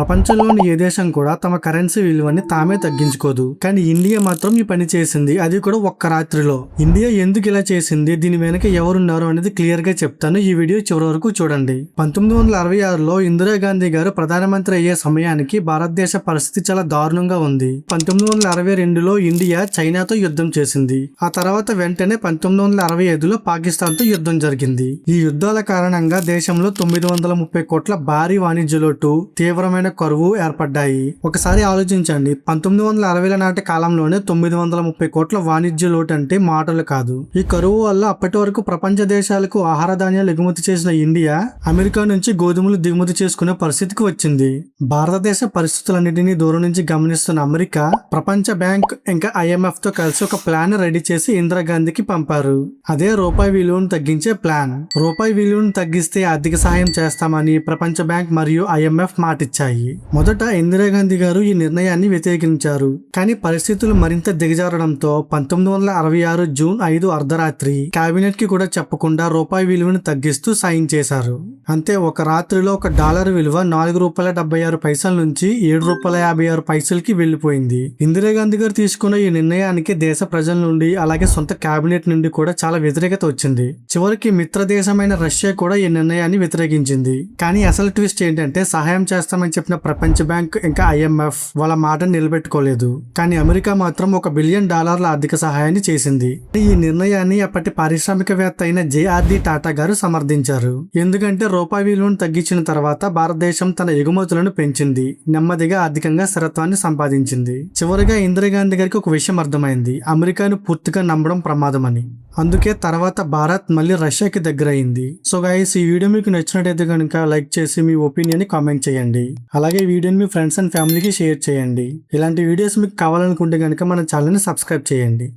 ప్రపంచంలోని ఏ దేశం కూడా తమ కరెన్సీ విలువని తామే తగ్గించుకోదు. కానీ ఇండియా మాత్రం ఈ పని చేసింది, అది కూడా ఒక్క రాత్రిలో. ఇండియా ఎందుకు ఇలా చేసింది, దీని వెనక ఎవరున్నారు అనేది క్లియర్ గా చెప్తాను. ఈ వీడియో చివరి వరకు చూడండి. 1966లో ఇందిరాగాంధీ గారు ప్రధానమంత్రి అయ్యే సమయానికి భారతదేశ పరిస్థితి చాలా దారుణంగా ఉంది. 1962లో ఇండియా చైనాతో యుద్ధం చేసింది. ఆ తర్వాత వెంటనే 1965లో పాకిస్తాన్ తో యుద్ధం జరిగింది. ఈ యుద్ధాల కారణంగా దేశంలో 930 కోట్ల భారీ వాణిజ్య లోటు, తీవ్రమైన కరువు ఏర్పడ్డాయి. ఒకసారి ఆలోచించండి, 1960ల నాటి కాలంలోనే 930 కోట్ల వాణిజ్య లోటు అంటే మాటలు కాదు. ఈ కరువు వల్ల అప్పటి వరకు ప్రపంచ దేశాలకు ఆహార ధాన్యాలు ఎగుమతి చేసిన ఇండియా అమెరికా నుంచి గోధుమలు దిగుమతి చేసుకునే పరిస్థితికి వచ్చింది. భారతదేశ పరిస్థితులన్నింటినీ దూరం నుంచి గమనిస్తున్న అమెరికా, ప్రపంచ బ్యాంక్ ఇంకా IMF తో కలిసి ఒక ప్లాన్ రెడీ చేసి ఇందిరాగాంధీకి పంపారు. అదే రూపాయి విలువను తగ్గించే ప్లాన్. రూపాయి విలువను తగ్గిస్తే ఆర్థిక సహాయం చేస్తామని ప్రపంచ బ్యాంక్ మరియు IMF మాటిచ్చాయి. మొదట ఇందిరాగాంధీ గారు ఈ నిర్ణయాన్ని వ్యతిరేకించారు. కానీ పరిస్థితులు మరింత దిగజారడంతో 1966 జూన్ 5 అర్ధరాత్రి కేబినెట్ కి కూడా చెప్పకుండా రూపాయి విలువను తగ్గిస్తూ సైన్ చేశారు. అంతే, ఒక రాత్రిలో $1 విలువ ₹4.76 నుంచి ₹7.56కి వెళ్లిపోయింది. ఇందిరాగాంధీ గారు తీసుకున్న ఈ నిర్ణయానికి దేశ ప్రజల నుండి అలాగే సొంత కేబినెట్ నుండి కూడా చాలా వ్యతిరేకత వచ్చింది. చివరికి మిత్ర దేశమైన రష్యా కూడా ఈ నిర్ణయాన్ని వ్యతిరేకించింది. కానీ అసలు ట్విస్ట్ ఏంటంటే, సహాయం చేస్తామని చెప్పిన ప్రపంచ బ్యాంక్ ఇంకా IMF వాళ్ళ మాటను నిలబెట్టుకోలేదు. కానీ అమెరికా మాత్రం $1 బిలియన్ ఆర్థిక సహాయాన్ని చేసింది. ఈ నిర్ణయాన్ని అప్పటి పారిశ్రామికవేత్త అయిన JRD టాటా గారు సమర్థించారు. ఎందుకంటే రూపాయి విలువను తగ్గించిన తర్వాత భారతదేశం తన ఎగుమతులను పెంచింది, నెమ్మదిగా ఆర్థికంగా స్థిరత్వాన్ని సంపాదించింది. చివరిగా ఇందిరాగాంధీ గారికి ఒక విషయం అర్థమైంది, అమెరికాను పూర్తిగా నమ్మడం ప్రమాదమని. అందుకే తర్వాత భారత్ మళ్ళీ రష్యాకి దగ్గర అయింది. సో గైస్, ఈ వీడియో మీకు నచ్చినట్టయితే కనుక లైక్ చేసి మీ ఒపీనియన్ కామెంట్ చేయండి. అలాగే ఈ వీడియోని మీ ఫ్రెండ్స్ అండ్ ఫ్యామిలీకి షేర్ చేయండి. ఇలాంటి వీడియోస్ మీకు కావాలనుకుంటే కనుక మన ఛానల్ని సబ్స్క్రైబ్ చేయండి.